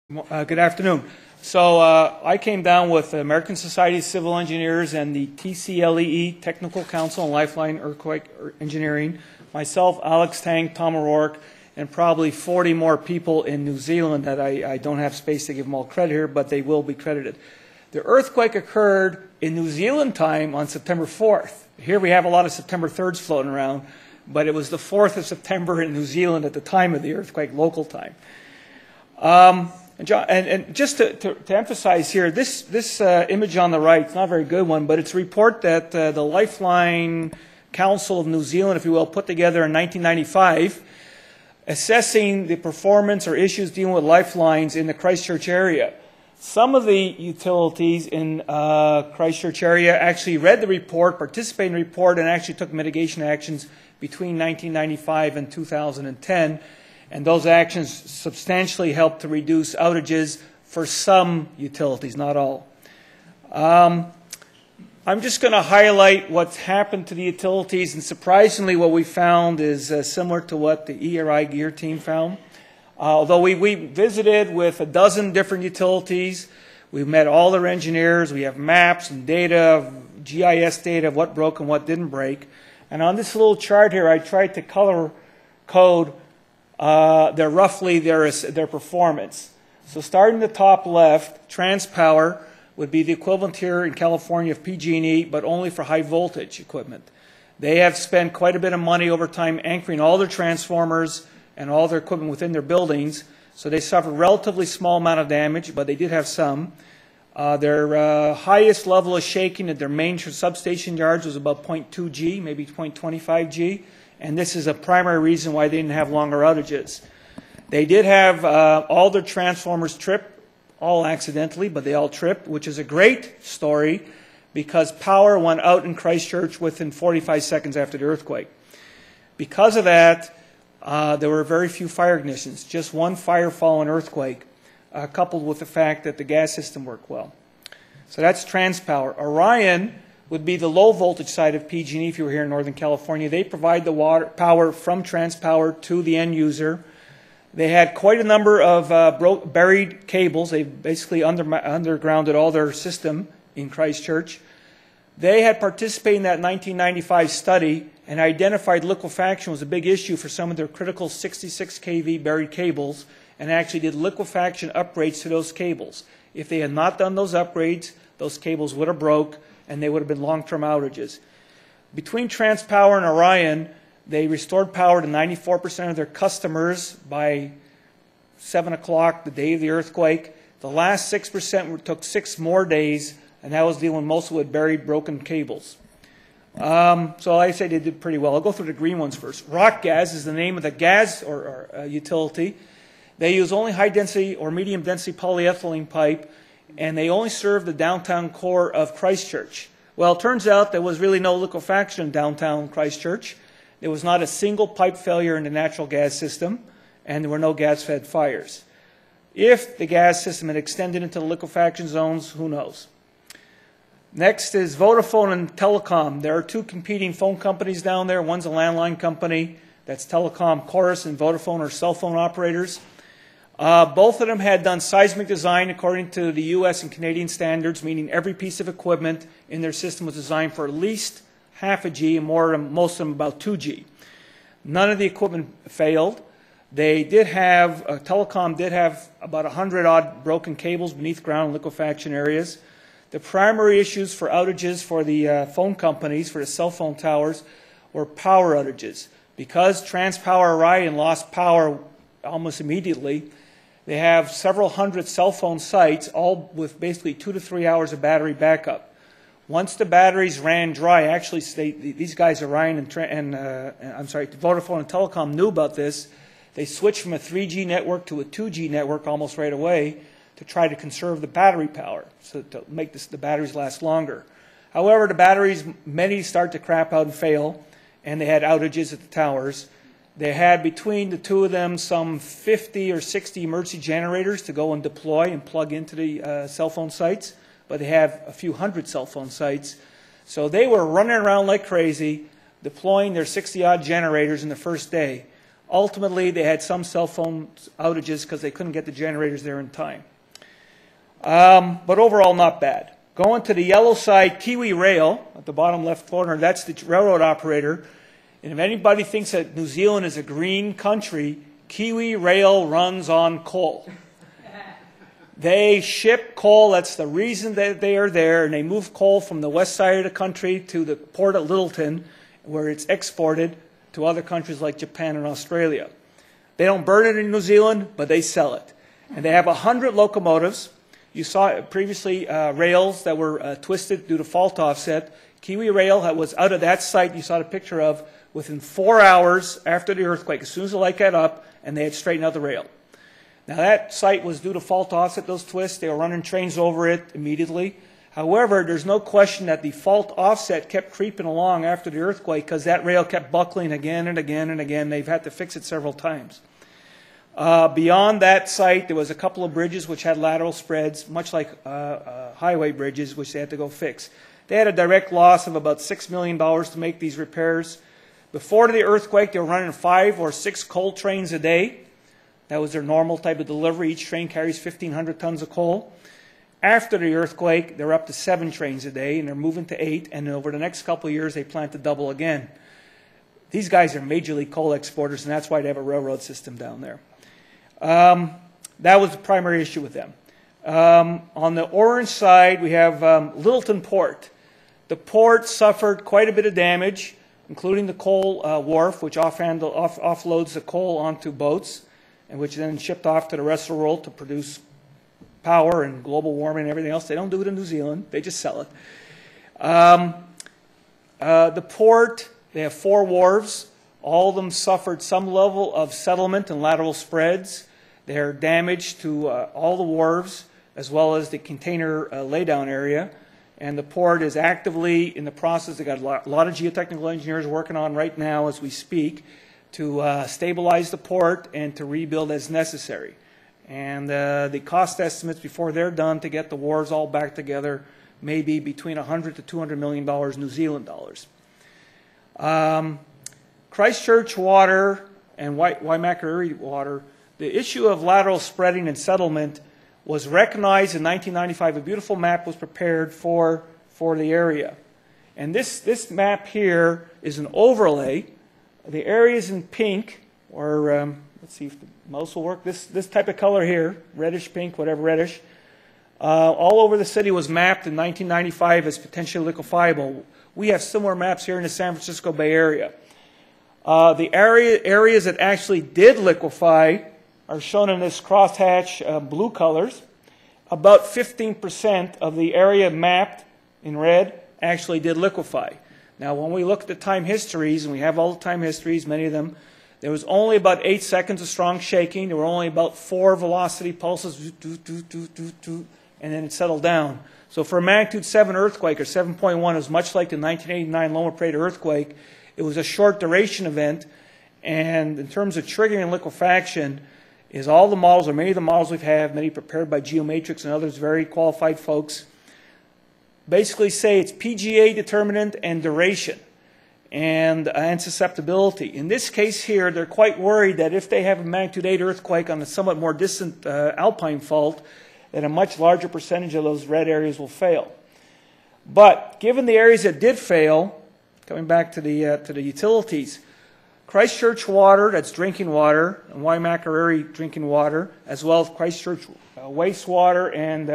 Good afternoon. So I came down with the American Society of Civil Engineers and the TCLEE Technical Council on Lifeline Earthquake Engineering, myself, Alex Tang, Tom O'Rourke, and probably 40 more people in New Zealand that I don't have space to give them all credit here, but they will be credited. The earthquake occurred in New Zealand time on September 4th. Here we have a lot of September 3rds floating around, but it was the 4th of September in New Zealand at the time of the earthquake, local time. And just to emphasize here, this image on the right, it's not a very good one, but it's a report that the Lifeline Council of New Zealand, if you will, put together in 1995, assessing the performance or issues dealing with lifelines in the Christchurch area. Some of the utilities in Christchurch area actually read the report, participated in the report, and actually took mitigation actions between 1995 and 2010. And those actions substantially helped to reduce outages for some utilities, not all. I'm just going to highlight what's happened to the utilities, and surprisingly what we found is similar to what the Eidinger team found. Although we visited with a dozen different utilities, we met all their engineers, we have maps and data, GIS data of what broke and what didn't break. And on this little chart here, I tried to color code their performance. So starting the top left, TransPower would be the equivalent here in California of PG&E, but only for high voltage equipment. They have spent quite a bit of money over time anchoring all their transformers and all their equipment within their buildings, so they suffered a relatively small amount of damage, but they did have some. Their highest level of shaking at their main substation yards was about 0.2 G, maybe 0.25 G. And this is a primary reason why they didn't have longer outages. They did have all their transformers trip, all accidentally, but they all tripped, which is a great story because power went out in Christchurch within 45 seconds after the earthquake. Because of that, there were very few fire ignitions, just one fire following earthquake, coupled with the fact that the gas system worked well. So that's TransPower. Orion would be the low voltage side of PG&E if you were here in Northern California. They provide the power from TransPower to the end user. They had quite a number of buried cables. They basically undergrounded all their system in Christchurch. They had participated in that 1995 study and identified liquefaction was a big issue for some of their critical 66 kV buried cables, and actually did liquefaction upgrades to those cables. If they had not done those upgrades, those cables would have broke, and they would have been long-term outages. Between TransPower and Orion, they restored power to 94% of their customers by 7 o'clock the day of the earthquake. The last 6% took 6 more days, and that was dealing mostly with buried, broken cables. So I say they did pretty well. I'll go through the green ones first. Rock Gas is the name of the gas utility. They use only high-density or medium-density polyethylene pipe, and they only serve the downtown core of Christchurch. Well, it turns out there was really no liquefaction in downtown Christchurch. There was not a single pipe failure in the natural gas system, and there were no gas-fed fires. If the gas system had extended into the liquefaction zones, who knows? Next is Vodafone and Telecom. There are 2 competing phone companies down there. One's a landline company, that's Telecom Chorus, and Vodafone are cell phone operators. Both of them had done seismic design according to the U.S. and Canadian standards, meaning every piece of equipment in their system was designed for at least half a G, and most of them about 2 G. None of the equipment failed. They did have, Telecom did have about 100-odd broken cables beneath ground liquefaction areas. The primary issues for outages for the phone companies, for the cell phone towers, were power outages. Because TransPower Orion lost power almost immediately, they have several hundred cell phone sites, all with basically 2 to 3 hours of battery backup. Once the batteries ran dry, actually these guys, Orion Vodafone and Telecom knew about this. They switched from a 3G network to a 2G network almost right away to try to conserve the battery power, so to make the batteries last longer. However, the batteries, many start to crap out and fail, and they had outages at the towers. They had, between the 2 of them, some 50 or 60 emergency generators to go and deploy and plug into the cell phone sites, but they have a few hundred cell phone sites. So they were running around like crazy, deploying their 60-odd generators in the first day. Ultimately, they had some cell phone outages because they couldn't get the generators there in time. But overall, not bad. Going to the yellow side, Kiwi Rail, at the bottom left corner, that's the railroad operator. And if anybody thinks that New Zealand is a green country, Kiwi Rail runs on coal. They ship coal, that's the reason that they are there, and they move coal from the west side of the country to the port at Littleton, where it's exported to other countries like Japan and Australia. They don't burn it in New Zealand, but they sell it. And they have 100 locomotives. You saw previously rails that were twisted due to fault offset. Kiwi Rail was out of that site you saw the picture of within 4 hours after the earthquake, as soon as the light got up, and they had straightened out the rail. Now that site was due to fault offset, those twists. They were running trains over it immediately. However, there's no question that the fault offset kept creeping along after the earthquake because that rail kept buckling again and again and again. They've had to fix it several times. Beyond that site, there was a couple of bridges which had lateral spreads, much like highway bridges, which they had to go fix. They had a direct loss of about $6 million to make these repairs. Before the earthquake, they were running 5 or 6 coal trains a day. That was their normal type of delivery. Each train carries 1,500 tons of coal. After the earthquake, they're up to 7 trains a day, and they're moving to 8. And over the next couple of years, they plan to double again. These guys are major league coal exporters, and that's why they have a railroad system down there. That was the primary issue with them. On the orange side, we have Littleton Port. The port suffered quite a bit of damage, including the coal wharf, which offloads the coal onto boats, and which then shipped off to the rest of the world to produce power and global warming and everything else. They don't do it in New Zealand. They just sell it. The port, they have 4 wharves. All of them suffered some level of settlement and lateral spreads. They're damaged to all the wharves, as well as the container laydown area. And the port is actively in the process. They've got a lot of geotechnical engineers working on right now as we speak to stabilize the port and to rebuild as necessary. And the cost estimates before they're done to get the wharves all back together may be between $100 to $200 million New Zealand dollars. Christchurch water and Waimakariri water, the issue of lateral spreading and settlement was recognized in 1995. A beautiful map was prepared for the area. And this map here is an overlay. The areas in pink, or let's see if the mouse will work, this type of color here, reddish pink, whatever reddish, all over the city was mapped in 1995 as potentially liquefiable. We have similar maps here in the San Francisco Bay Area. The areas that actually did liquefy are shown in this crosshatch blue colors. About 15% of the area mapped in red actually did liquefy. Now, when we look at the time histories, and we have all the time histories, many of them, there was only about 8 seconds of strong shaking. There were only about 4 velocity pulses, and then it settled down. So for a magnitude 7 earthquake, or 7.1, it was much like the 1989 Loma Prieta earthquake. It was a short duration event, and in terms of triggering liquefaction, is all the models, or many of the models we've had, many prepared by Geomatrix and others, very qualified folks, basically say it's PGA determinant and duration and susceptibility. In this case here, they're quite worried that if they have a magnitude 8 earthquake on a somewhat more distant alpine fault, that a much larger percentage of those red areas will fail. But given the areas that did fail, coming back to the utilities, Christchurch water, that's drinking water, and Waimakariri drinking water, as well as Christchurch wastewater and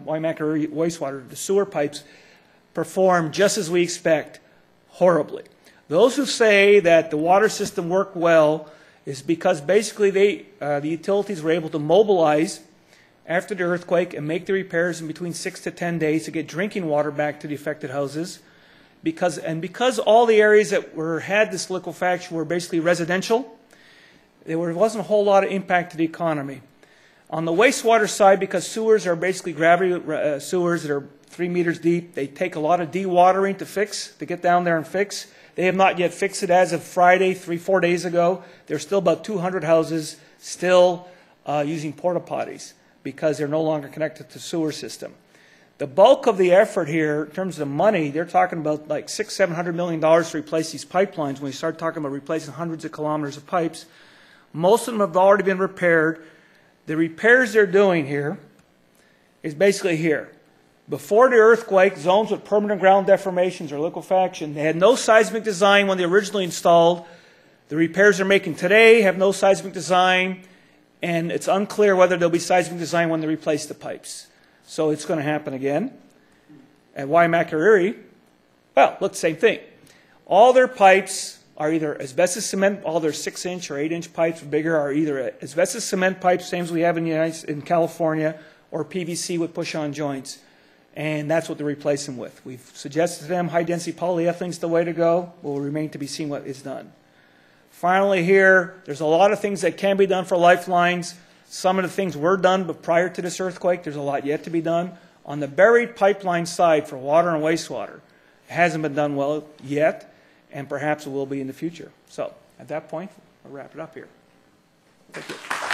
Waimakariri wastewater, the sewer pipes, perform just as we expect, horribly. Those who say that the water system worked well is because basically the utilities were able to mobilize after the earthquake and make the repairs in between 6 to 10 days to get drinking water back to the affected houses. Because all the areas that had this liquefaction were basically residential, there wasn't a whole lot of impact to the economy. On the wastewater side, because sewers are basically gravity sewers that are 3 meters deep, they take a lot of dewatering to get down there and fix. They have not yet fixed it as of Friday, 3-4 days ago. There's still about 200 houses still using porta potties because they're no longer connected to the sewer system. The bulk of the effort here, in terms of money, they're talking about like $600–700 million to replace these pipelines. When you start talking about replacing hundreds of kilometers of pipes, most of them have already been repaired. The repairs they're doing here is basically here. Before the earthquake, zones with permanent ground deformations or liquefaction, they had no seismic design when they originally installed. The repairs they're making today have no seismic design, and it's unclear whether there'll be seismic design when they replace the pipes. So it's going to happen again. At Waimakere, well, look, same thing. All their pipes are either asbestos cement, all their 6-inch or 8-inch pipes or bigger are either asbestos cement pipes, same as we have in California, or PVC with push-on joints. And that's what they're replacing with. We've suggested to them high-density polyethylene is the way to go. Will remain to be seen what is done. Finally here, there's a lot of things that can be done for lifelines. Some of the things were done, but prior to this earthquake, there's a lot yet to be done. On the buried pipeline side for water and wastewater, it hasn't been done well yet, and perhaps it will be in the future. So at that point, I'll wrap it up here. Thank you.